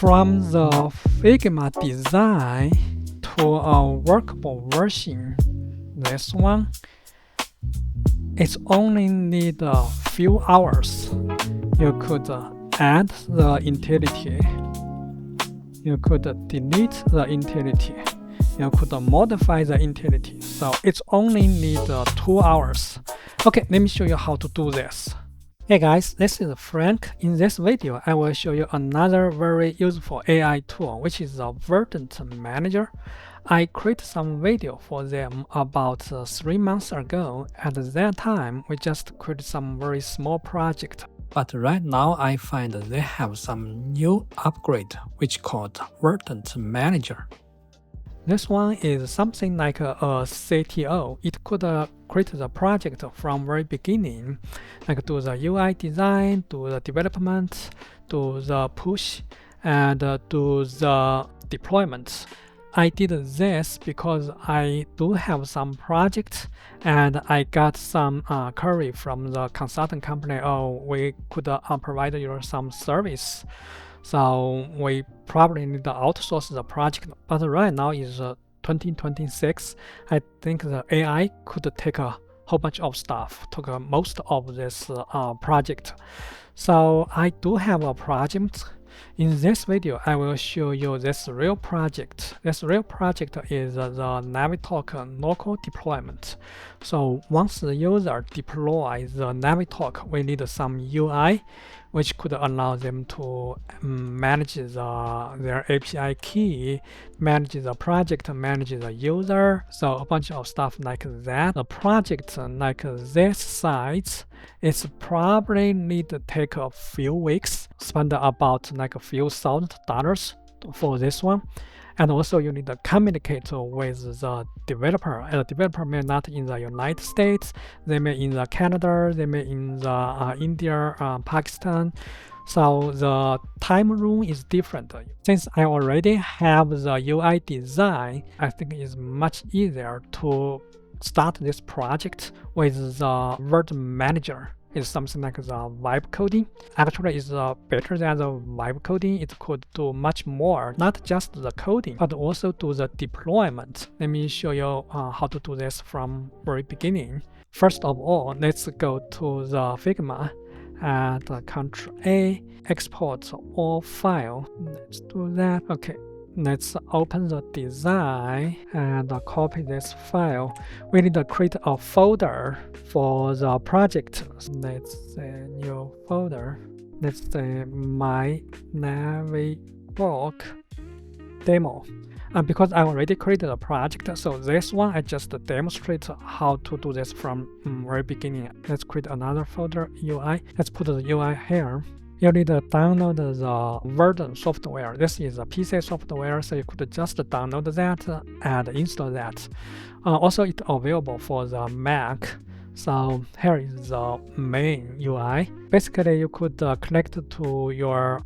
From the Figma design to a workable version, this one, it only need a few hours. You could add the utility, you could delete the utility, you could modify the utility. So it only need 2 hours. Okay, let me show you how to do this. Hey guys, this is Frank. In this video, I will show you another very useful AI tool, which is the Verdent Manager. I created some video for them about 3 months ago. At that time, we just created some very small project. But right now, I find they have some new upgrade, which called Verdent Manager. This one is something like a CTO. It could create the project from very beginning, like do the UI design, do the development, do the push, and do the deployment. I did this because I do have some projects and I got some query from the consultant company. Oh, we could provide you some service. So we probably need to outsource the project. But right now is 2026. I think the AI could take a whole bunch of stuff, took most of this project. So I do have a project. In this video, I will show you this real project. This real project is the Navitalk local deployment. So once the user deploys the Navitalk, we need some UI, which could allow them to manage their API key, manage the project, manage the user. So a bunch of stuff like that. A project like this size, it's probably need to take a few weeks, spend about like a few $1,000 for this one. And also you need to communicate with the developer. And the developer may not in the United States, they may in the Canada, they may in the India, Pakistan. So the time zone is different. Since I already have the UI design, I think it's much easier to start this project with the Verdent Manager. It's something like the vibe coding. Actually, it's better than the vibe coding. It could do much more, not just the coding, but also do the deployment. Let me show you how to do this from very beginning. First of all, let's go to the Figma and Ctrl A, export all file. Let's do that. Okay. Let's open the design and copy this file. We need to create a folder for the project. Let's say new folder. Let's say my Navitalk demo. Because I already created a project, so this one I just demonstrate how to do this from very beginning. Let's create another folder UI. Let's put the UI here. You need to download the Verdent software. This is a PC software, so you could just download that and install that. Also, it's available for the Mac. So here is the main UI. Basically, you could connect to your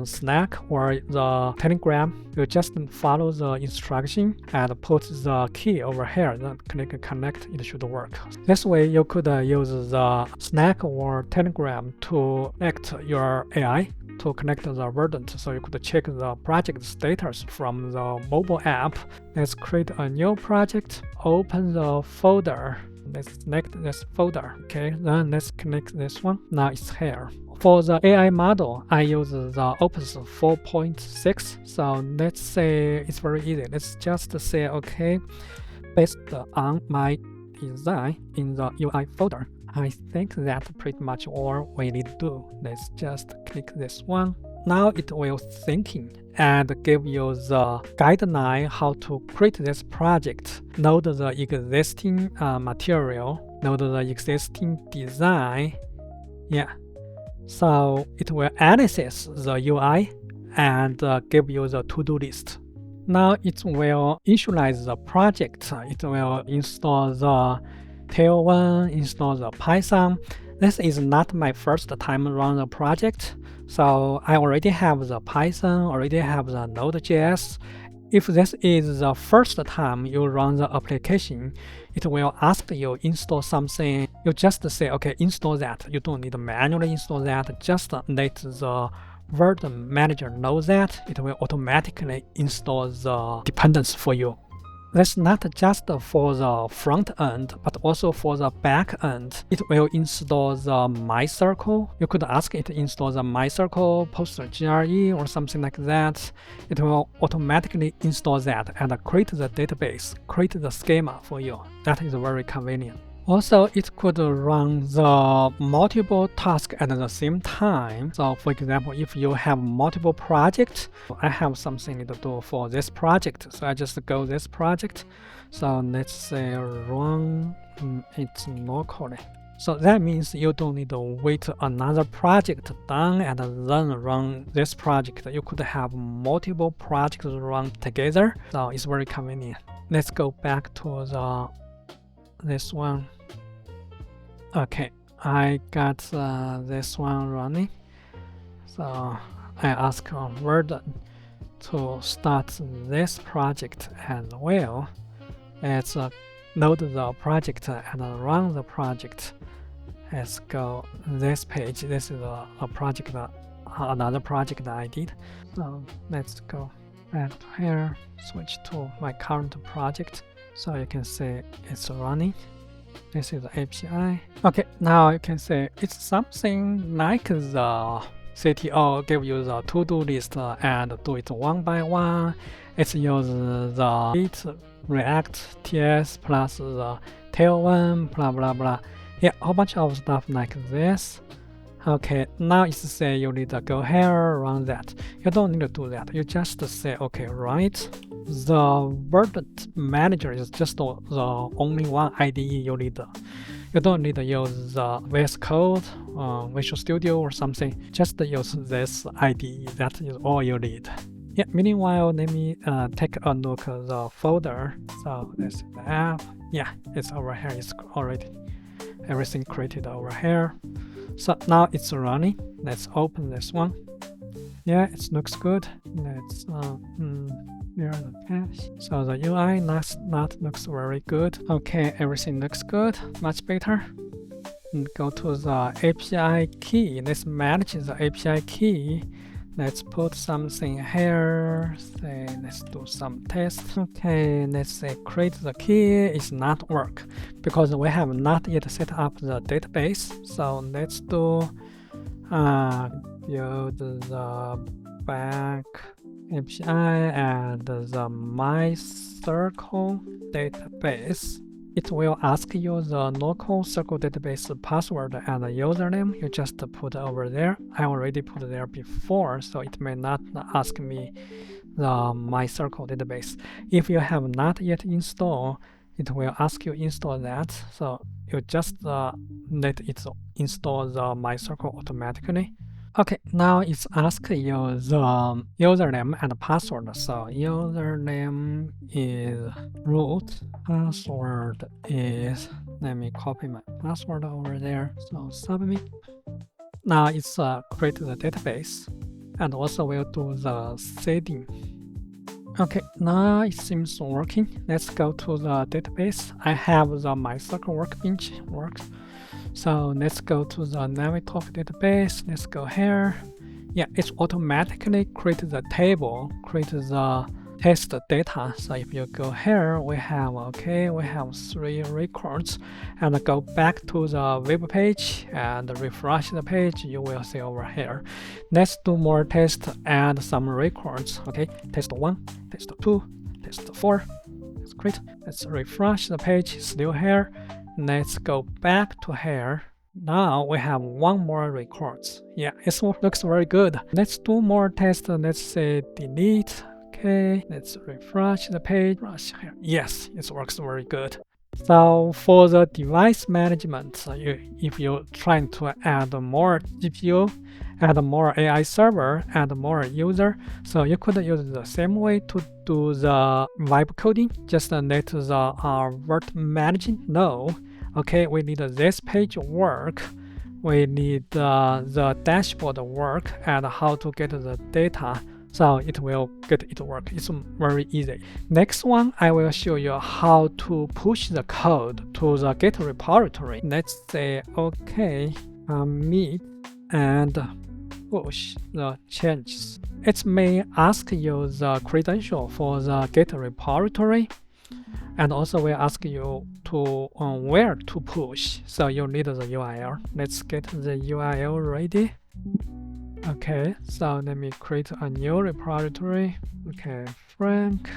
Slack or the Telegram. You just follow the instruction and put the key over here, then click connect. It should work. This way you could use the Slack or Telegram to connect your AI to connect the Verdent, so you could check the project status from the mobile app. Let's create a new project, open the folder. Let's select this folder. Okay, then let's connect this one. Now it's here. For the AI model, I use the Opus 4.6. So let's say it's very easy. Let's just say, okay, based on my design in the UI folder. I think that's pretty much all we need to do. Let's just click this one. Now it will thinking and give you the guideline how to create this project. Load the existing material, load the existing design. Yeah. So it will analyze the UI and give you the to-do list. Now it will initialize the project. It will install the Tailwind, install the Python. This is not my first time run the project. So I already have the Python, already have the Node.js. If this is the first time you run the application, it will ask you install something. You just say, okay, install that. You don't need to manually install that. Just let the Verdent Manager knows that, it will automatically install the dependency for you. That's not just for the front end, but also for the back end. It will install the MyCircle. You could ask it to install the MyCircle, PostGRE, or something like that. It will automatically install that and create the database, create the schema for you. That is very convenient. Also, it could run the multiple tasks at the same time. So for example, if you have multiple projects, I have something to do for this project. So I just go this project. So let's say run it locally. So that means you don't need to wait another project done and then run this project. You could have multiple projects run together. So it's very convenient. Let's go back to this one. Okay, I got this one running. So I ask Verdent to start this project as well. Let's load the project and run the project. Let's go this page. This is a project, another project I did. So let's go back to here, switch to my current project. So you can see it's running. This is the API. Okay, now you can see it's something like the CTO give you the to-do list and do it one by one. It uses the Git, React, TS plus the tailwind, blah blah blah. Yeah, a whole bunch of stuff like this. Okay, now it's say you need to go here, run that. You don't need to do that. You just say, okay, right. The Verdent Manager is just the only one IDE you need. You don't need to use VS Code, Visual Studio or something. Just use this IDE. That is all you need. Yeah, meanwhile, let me take a look at the folder. So this is the app. Yeah, it's over here. It's already everything created over here. So now it's running. Let's open this one. Yeah, it looks good. Let's here are the cache. So the UI not looks very good. Okay, everything looks good, much better. And go to the API key. Let's manage the API key. Let's put something here. Say let's do some tests. Okay, let's say create the key. It's not work because we have not yet set up the database. So let's do build the back API and the MyCircle database. It will ask you the local circle database password and the username. You just put over there. I already put there before, so it may not ask me the MyCircle database. If you have not yet installed, it will ask you install that. So you just let it install the MyCircle automatically. Okay, now it's asking you the username and password. So username is root, password is, let me copy my password over there. So submit. Now it's create the database and also will do the setting. Okay, now it seems working. Let's go to the database. I have the MyCircle workbench works. So let's go to the Navitalk database. Let's go here. Yeah, it's automatically create the table, create the test data. So if you go here, we have 3 records, and go back to the web page and refresh the page. You will see over here. Let's do more tests, add some records. Okay, test 1, test 2, test 4. That's great. Let's refresh the page. Still here. Let's go back to here. Now we have 1 more records. Yeah, it looks very good. Let's do more tests. Let's say delete. Okay, let's refresh the page. Yes, it works very good. So for the device management, if you're trying to add more GPU, add more AI server, add more user, so you could use the same way to do the vibe coding. Just let the Verdent Manager know, okay, we need this page work, we need the dashboard work, and how to get the data. So it will get it work. It's very easy. Next one, I will show you how to push the code to the Git repository. Let's say, okay, commit and push the changes. It may ask you the credential for the Git repository, and also will ask you to where to push. So you need the URL. Let's get the URL ready. Okay, so let me create a new repository. Okay, Frank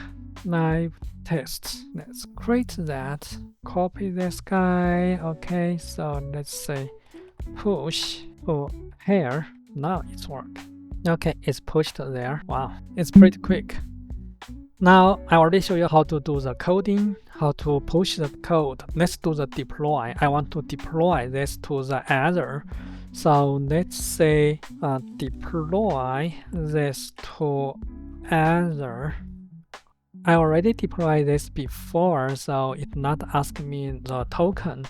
live tests. Let's create that. Copy this guy. Okay, so let's say push for here. Now it's work. Okay, it's pushed there. Wow, it's pretty quick. Now I already show you how to do the coding, how to push the code. Let's do the deploy. I want to deploy this to the Azure. So let's say deploy this to Azure. I already deployed this before, so it not asking me the token.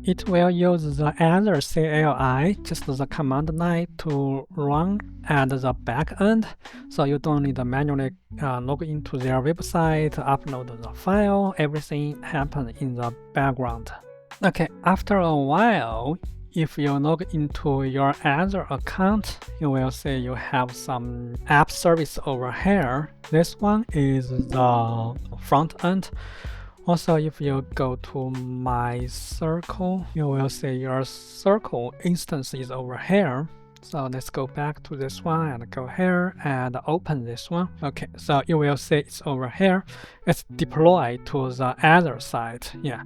It will use the Azure CLI, just the command line to run at the back end. So you don't need to manually log into their website, upload the file, everything happens in the background. Okay, after a while, if you log into your Azure account, you will see you have some app service over here. This one is the front end. Also, if you go to my circle, you will see your circle instance is over here. So let's go back to this one and go here and open this one. Okay, so you will see it's over here. It's deployed to the Azure side. Yeah,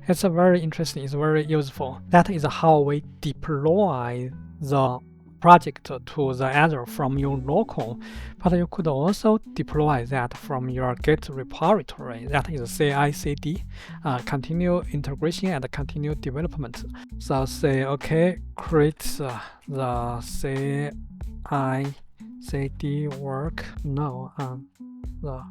it's a very interesting, it's very useful. That is how we deploy the project to the Azure from your local, but you could also deploy that from your Git repository. That is CI/CD, continue integration and continue development. So say, okay, create the CI/CD work. No, the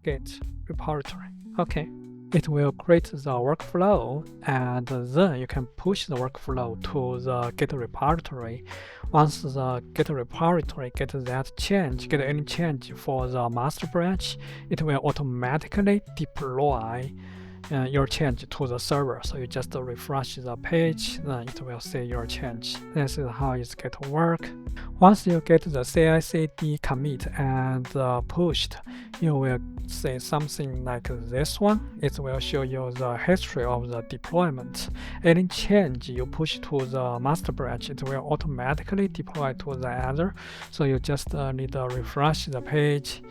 Git repository. Okay. It will create the workflow, and then you can push the workflow to the Git repository. Once the Git repository gets that change, get any change for the master branch, it will automatically deploy your change to the server. So you just refresh the page, then it will see your change. This is how it's going to work. Once you get the CI/CD commit and pushed, you will see something like this one. It will show you the history of the deployment. Any change you push to the master branch, it will automatically deploy to the Azure. So you just need to refresh the page.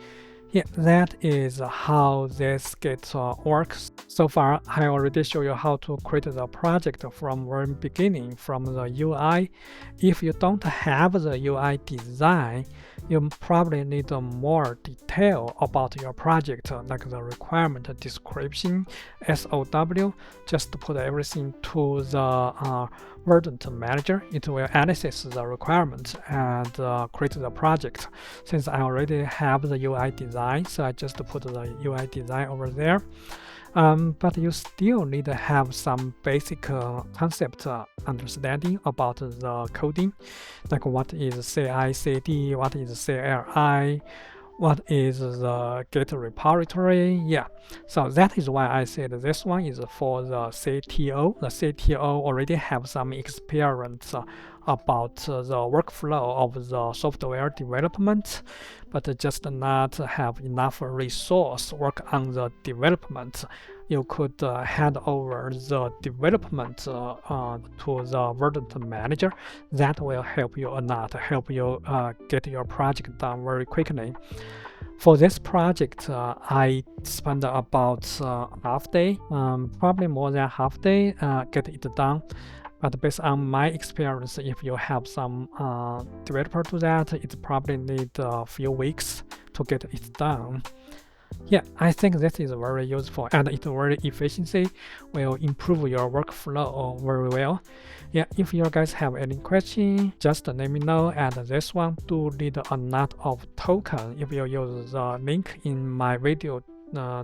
Yeah, that is how this Git works. So far, I already showed you how to create the project from very beginning, from the UI. If you don't have the UI design, you probably need more detail about your project, like the requirement description, SOW, just to put everything to the Verdent Manager. It will analyze the requirements and create the project. Since I already have the UI design, so I just put the UI design over there. But you still need to have some basic concept understanding about the coding, like what is CI/CD, what is CLI, what is the Git repository. Yeah, so that is why I said this one is for the CTO. The CTO already have some experience about the workflow of the software development, but just not have enough resource work on the development. You could hand over the development to the Verdent Manager. That will help you a lot, help you get your project done very quickly. For this project, I spent about half day, probably more than half day, get it done. But based on my experience, if you have some developer to that, it probably need a few weeks to get it done. Yeah, I think this is very useful, and it's very efficiency will improve your workflow very well. Yeah, if you guys have any question, just let me know. And this one do need a lot of token. If you use the link in my video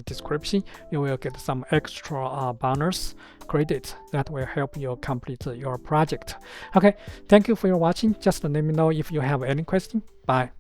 description, you will get some extra bonus credit that will help you complete your project. Okay, thank you for your watching. Just let me know if you have any question. Bye.